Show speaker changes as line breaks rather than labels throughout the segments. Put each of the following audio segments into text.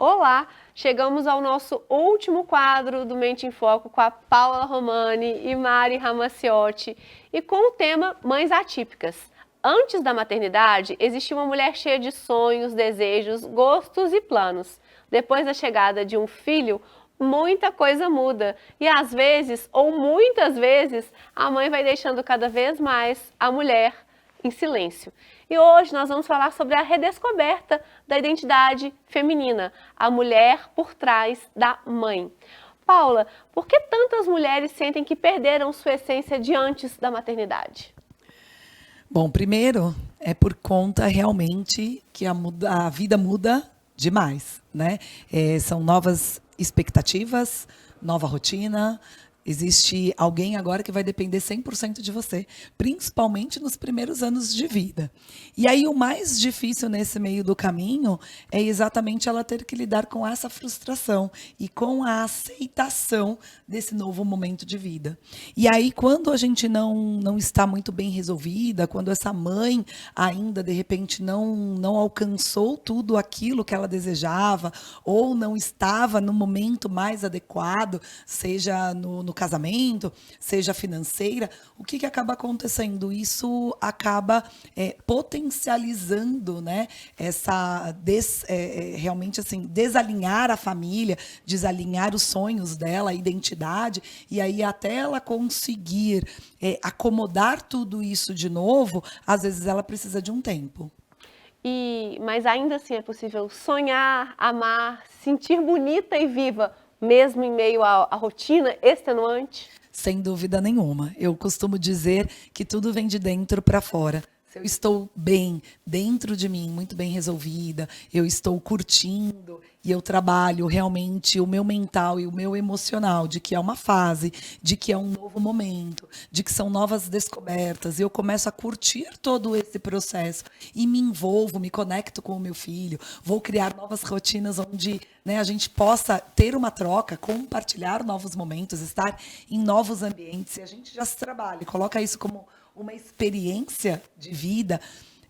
Olá, chegamos ao nosso último quadro do Mente em Foco com a Paula Romani e Mari Ramacciotti e com o tema Mães Atípicas. Antes da maternidade, existia uma mulher cheia de sonhos, desejos, gostos e planos. Depois da chegada de um filho, muita coisa muda e às vezes, ou muitas vezes, a mãe vai deixando cada vez mais a mulher em silêncio. E hoje nós vamos falar sobre a redescoberta da identidade feminina, a mulher por trás da mãe. Paula, por que tantas mulheres sentem que perderam sua essência de antes da maternidade?
Bom, primeiro é por conta realmente que a vida muda demais, né? São novas expectativas, nova rotina. Existe alguém agora que vai depender 100% de você, principalmente nos primeiros anos de vida. E aí o mais difícil nesse meio do caminho é exatamente ela ter que lidar com essa frustração e com a aceitação desse novo momento de vida. E aí quando a gente não está muito bem resolvida, quando essa mãe ainda de repente não alcançou tudo aquilo que ela desejava ou não estava no momento mais adequado, seja no casamento, seja financeira, o que acaba acontecendo? Isso acaba potencializando, né, realmente assim, desalinhar a família, desalinhar os sonhos dela, a identidade, e aí até ela conseguir acomodar tudo isso de novo, às vezes ela precisa de um tempo.
Mas ainda assim é possível sonhar, amar, sentir bonita e viva, mesmo em meio à rotina extenuante?
Sem dúvida nenhuma. Eu costumo dizer que tudo vem de dentro para fora. Se eu estou bem dentro de mim, muito bem resolvida, eu estou curtindo e eu trabalho realmente o meu mental e o meu emocional, de que é uma fase, de que é um novo momento, de que são novas descobertas, e eu começo a curtir todo esse processo e me envolvo, me conecto com o meu filho, vou criar novas rotinas onde, né, a gente possa ter uma troca, compartilhar novos momentos, estar em novos ambientes, e a gente já se trabalha, coloca isso como uma experiência de vida,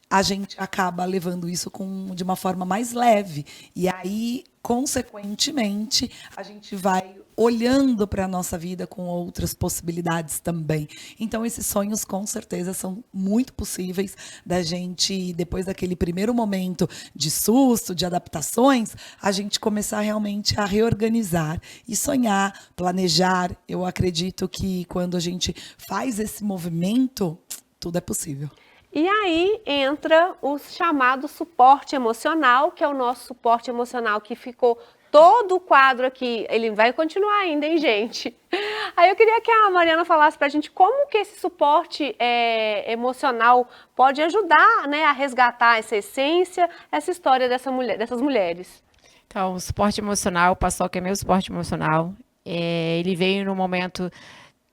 a gente acaba levando isso de uma forma mais leve. E aí, consequentemente, a gente vai olhando para a nossa vida com outras possibilidades também. Então, esses sonhos, com certeza, são muito possíveis da gente, depois daquele primeiro momento de susto, de adaptações, a gente começar realmente a reorganizar e sonhar, planejar. Eu acredito que quando a gente faz esse movimento, tudo é possível.
E aí entra o chamado suporte emocional, que é o nosso suporte emocional que ficou todo o quadro aqui. Ele vai continuar ainda, hein, gente? Aí eu queria que a Mariana falasse pra gente como que esse suporte emocional pode ajudar, né, a resgatar essa essência, essa história dessas mulheres.
Então, o suporte emocional, o Paçoca é meu suporte emocional. Ele veio num momento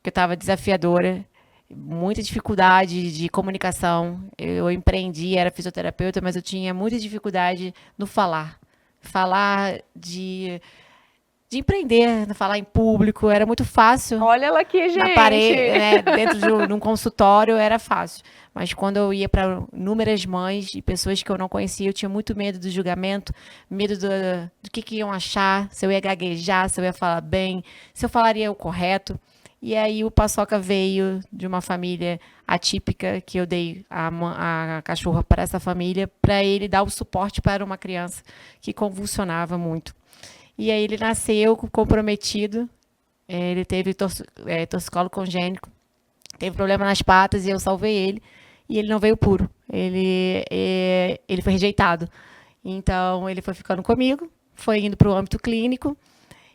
que eu estava desafiadora, muita dificuldade de comunicação. Eu empreendi, era fisioterapeuta, mas eu tinha muita dificuldade no falar. Falar de empreender, falar em público, era muito fácil.
Olha ela aqui, gente!
Na parede, né, dentro de um consultório era fácil. Mas quando eu ia para inúmeras mães e pessoas que eu não conhecia, eu tinha muito medo do julgamento, medo do que iam achar, se eu ia gaguejar, se eu ia falar bem, se eu falaria o correto. E aí o Paçoca veio de uma família atípica, que eu dei a cachorra para essa família, para ele dar o suporte para uma criança que convulsionava muito. E aí ele nasceu comprometido, ele teve torcicolo congênito, teve problema nas patas e eu salvei ele. E ele não veio puro, ele foi rejeitado. Então ele foi ficando comigo, foi indo para o âmbito clínico,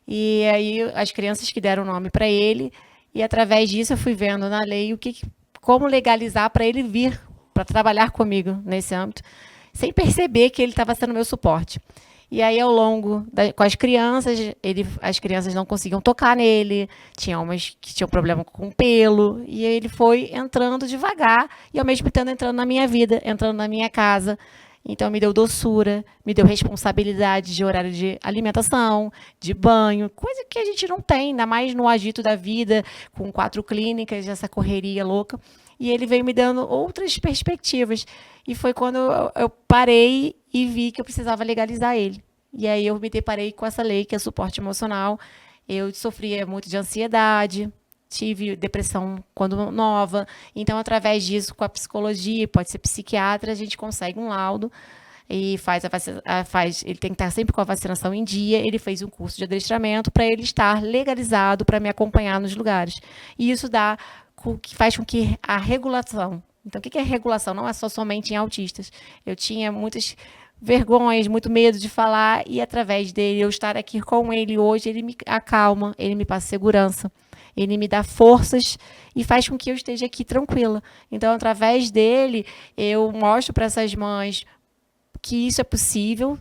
e aí as crianças que deram o nome para ele, e através disso eu fui vendo na lei como legalizar para ele vir para trabalhar comigo nesse âmbito, sem perceber que ele estava sendo meu suporte. E aí, ao longo, com as crianças, as crianças não conseguiam tocar nele, tinha umas que tinham problema com pelo, e ele foi entrando devagar, e ao mesmo tempo entrando na minha vida, entrando na minha casa. Então, me deu doçura, me deu responsabilidade de horário de alimentação, de banho, coisa que a gente não tem, ainda mais no agito da vida, com 4 clínicas, essa correria louca. E ele veio me dando outras perspectivas. E foi quando eu parei e vi que eu precisava legalizar ele. E aí eu me deparei com essa lei, que é suporte emocional. Eu sofria muito de ansiedade, tive depressão quando nova. Então, através disso, com a psicologia, pode ser psiquiatra, a gente consegue um laudo e ele tem que estar sempre com a vacinação em dia. Ele fez um curso de adestramento para ele estar legalizado para me acompanhar nos lugares. E isso faz com que a regulação. Então, o que é regulação? Não é só somente em autistas. Eu tinha muitas vergonhas, muito medo de falar, e através dele, eu estar aqui com ele hoje, ele me acalma, ele me passa segurança, ele me dá forças e faz com que eu esteja aqui tranquila. Então, através dele, eu mostro para essas mães que isso é possível,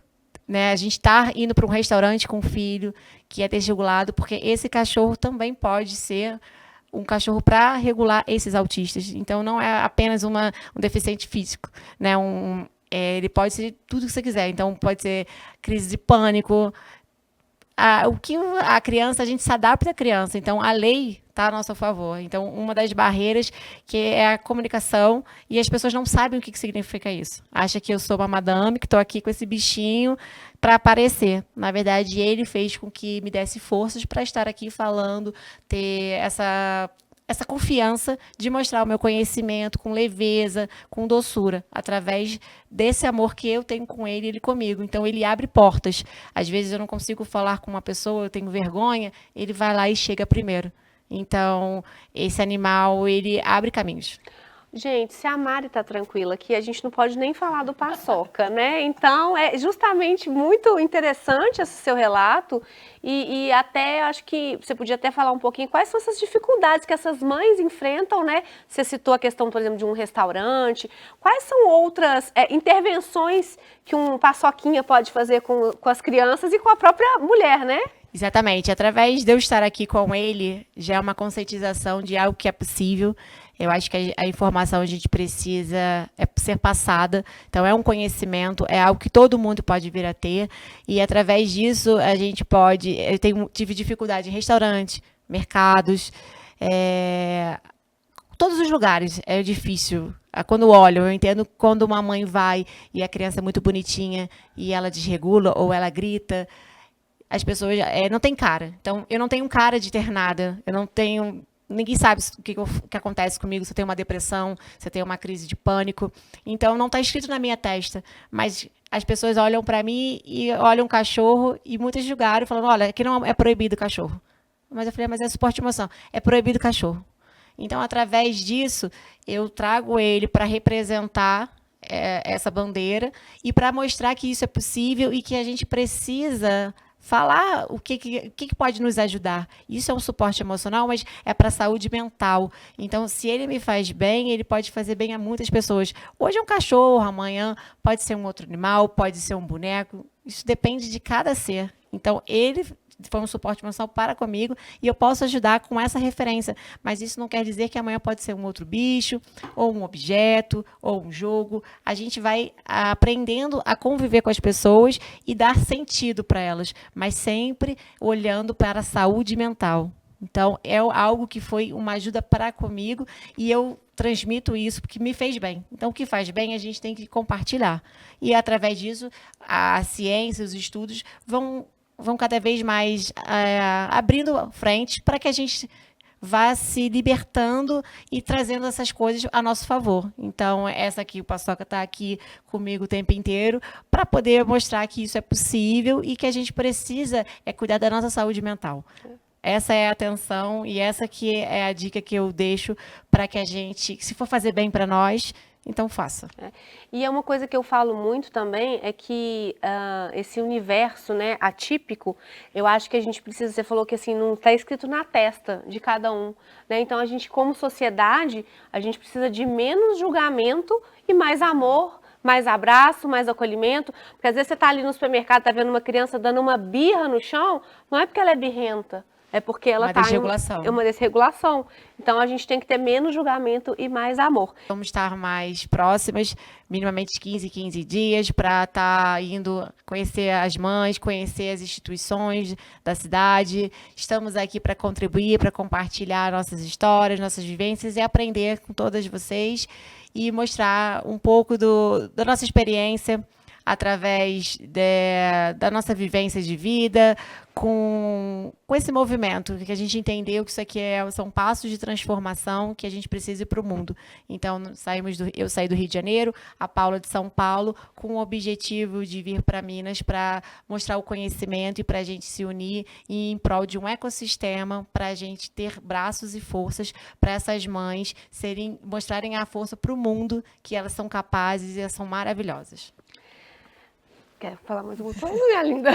né? A gente está indo para um restaurante com um filho que é desregulado, porque esse cachorro também pode ser um cachorro para regular esses autistas. Então, não é apenas um deficiente físico, né? Ele pode ser tudo que você quiser. Então, pode ser crise de pânico. O que a criança, a gente se adapta à criança. Então, a lei está a nosso favor. Então, uma das barreiras que é a comunicação, e as pessoas não sabem o que significa isso. Acha que eu sou uma madame, que estou aqui com esse bichinho para aparecer. Na verdade, ele fez com que me desse forças para estar aqui falando, ter essa confiança de mostrar o meu conhecimento com leveza, com doçura, através desse amor que eu tenho com ele e ele comigo. Então, ele abre portas. Às vezes, eu não consigo falar com uma pessoa, eu tenho vergonha, ele vai lá e chega primeiro. Então, esse animal, ele abre caminhos.
Gente, se a Mari tá tranquila aqui, a gente não pode nem falar do Paçoca, né? Então, é justamente muito interessante esse seu relato e até acho que você podia até falar um pouquinho quais são essas dificuldades que essas mães enfrentam, né? Você citou a questão, por exemplo, de um restaurante. Quais são outras intervenções que um Paçoquinha pode fazer com as crianças e com a própria mulher, né?
Exatamente. Através de eu estar aqui com ele, já é uma conscientização de algo que é possível. Eu acho que a informação a gente precisa ser passada. Então, é um conhecimento, é algo que todo mundo pode vir a ter. E, através disso, a gente pode... tive dificuldade em restaurantes, mercados, todos os lugares é difícil. Quando olho, eu entendo quando uma mãe vai e a criança é muito bonitinha e ela desregula ou ela grita. As pessoas não têm cara. Então, eu não tenho cara de ter nada. Eu não tenho... Ninguém sabe o que acontece comigo, se eu tenho uma depressão, se eu tenho uma crise de pânico. Então, não está escrito na minha testa. Mas as pessoas olham para mim e olham um cachorro e muitas julgaram, falando, olha, aqui não é proibido cachorro. Mas eu falei, mas é suporte de emoção. É proibido cachorro. Então, através disso, eu trago ele para representar essa bandeira e para mostrar que isso é possível e que a gente precisa... falar o que pode nos ajudar. Isso é um suporte emocional, mas é para a saúde mental. Então, se ele me faz bem, ele pode fazer bem a muitas pessoas. Hoje é um cachorro, amanhã pode ser um outro animal, pode ser um boneco. Isso depende de cada ser. Então, ele foi um suporte emocional para comigo e eu posso ajudar com essa referência. Mas isso não quer dizer que amanhã pode ser um outro bicho, ou um objeto, ou um jogo. A gente vai aprendendo a conviver com as pessoas e dar sentido para elas, mas sempre olhando para a saúde mental. Então, é algo que foi uma ajuda para comigo e eu transmito isso porque me fez bem. Então, o que faz bem, a gente tem que compartilhar. E, através disso, a ciência, os estudos vão cada vez mais abrindo frente para que a gente vá se libertando e trazendo essas coisas a nosso favor. Então, essa aqui, o Paçoca está aqui comigo o tempo inteiro para poder mostrar que isso é possível e que a gente precisa cuidar da nossa saúde mental. Essa é a atenção e essa que é a dica que eu deixo para que a gente, se for fazer bem para nós, então faça.
E é uma coisa que eu falo muito também, é que esse universo, né, atípico, eu acho que a gente precisa, você falou que assim, não está escrito na testa de cada um, né? Então a gente, como sociedade, a gente precisa de menos julgamento e mais amor, mais abraço, mais acolhimento, porque às vezes você está ali no supermercado, está vendo uma criança dando uma birra no chão, não é porque ela é birrenta, é porque ela está em uma desregulação. Então, a gente tem que ter menos julgamento e mais amor.
Vamos estar mais próximas, minimamente 15 dias, para estar indo conhecer as mães, conhecer as instituições da cidade. Estamos aqui para contribuir, para compartilhar nossas histórias, nossas vivências e aprender com todas vocês e mostrar um pouco da nossa experiência. através da nossa vivência de vida, com esse movimento, que a gente entendeu que isso aqui são passos de transformação que a gente precisa ir para o mundo. Então, eu saí do Rio de Janeiro, a Paula de São Paulo, com o objetivo de vir para Minas para mostrar o conhecimento e para a gente se unir em prol de um ecossistema, para a gente ter braços e forças para essas mães mostrarem a força para o mundo, que elas são capazes e elas são maravilhosas.
Quer falar mais alguma coisa, minha linda?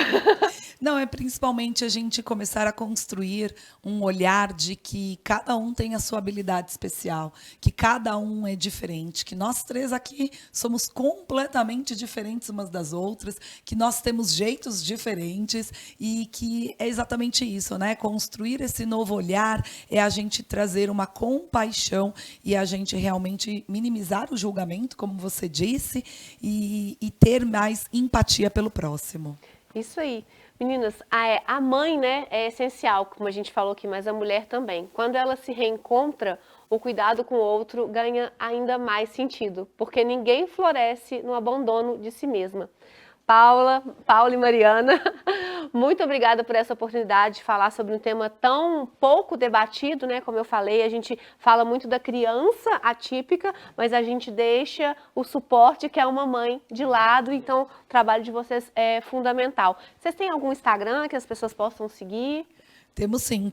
Não, é principalmente a gente começar a construir um olhar de que cada um tem a sua habilidade especial, que cada um é diferente, que nós três aqui somos completamente diferentes umas das outras, que nós temos jeitos diferentes e que é exatamente isso, né? Construir esse novo olhar é a gente trazer uma compaixão e a gente realmente minimizar o julgamento, como você disse, e ter mais empatia pelo próximo.
Isso aí. Meninas, a mãe, né, é essencial, como a gente falou aqui, mas a mulher também. Quando ela se reencontra, o cuidado com o outro ganha ainda mais sentido, porque ninguém floresce no abandono de si mesma. Paula e Mariana, muito obrigada por essa oportunidade de falar sobre um tema tão pouco debatido, né? Como eu falei, a gente fala muito da criança atípica, mas a gente deixa o suporte que é uma mãe de lado, então o trabalho de vocês é fundamental. Vocês têm algum Instagram que as pessoas possam seguir?
Temos sim,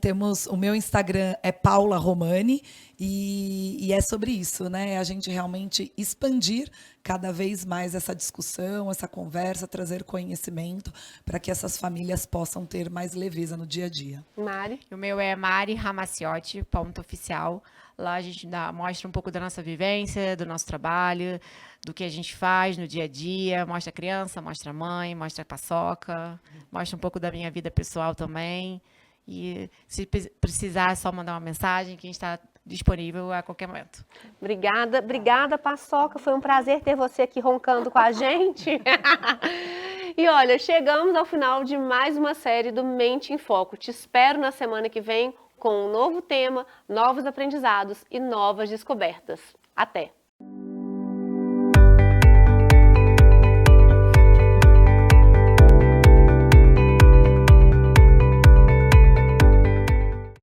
o meu Instagram é Paula Romani e é sobre isso, né? A gente realmente expandir cada vez mais essa discussão, essa conversa, trazer conhecimento para que essas famílias possam ter mais leveza no dia a dia.
Mari?
O meu é Mari Ramaciotti, .oficial. Lá a gente mostra um pouco da nossa vivência, do nosso trabalho, do que a gente faz no dia a dia, mostra a criança, mostra a mãe, mostra a paçoca, mostra um pouco da minha vida pessoal também. E se precisar, é só mandar uma mensagem que a gente está disponível a qualquer momento.
Obrigada, Paçoca. Foi um prazer ter você aqui roncando com a gente. E olha, chegamos ao final de mais uma série do Mente em Foco. Te espero na semana que vem com um novo tema, novos aprendizados e novas descobertas. Até!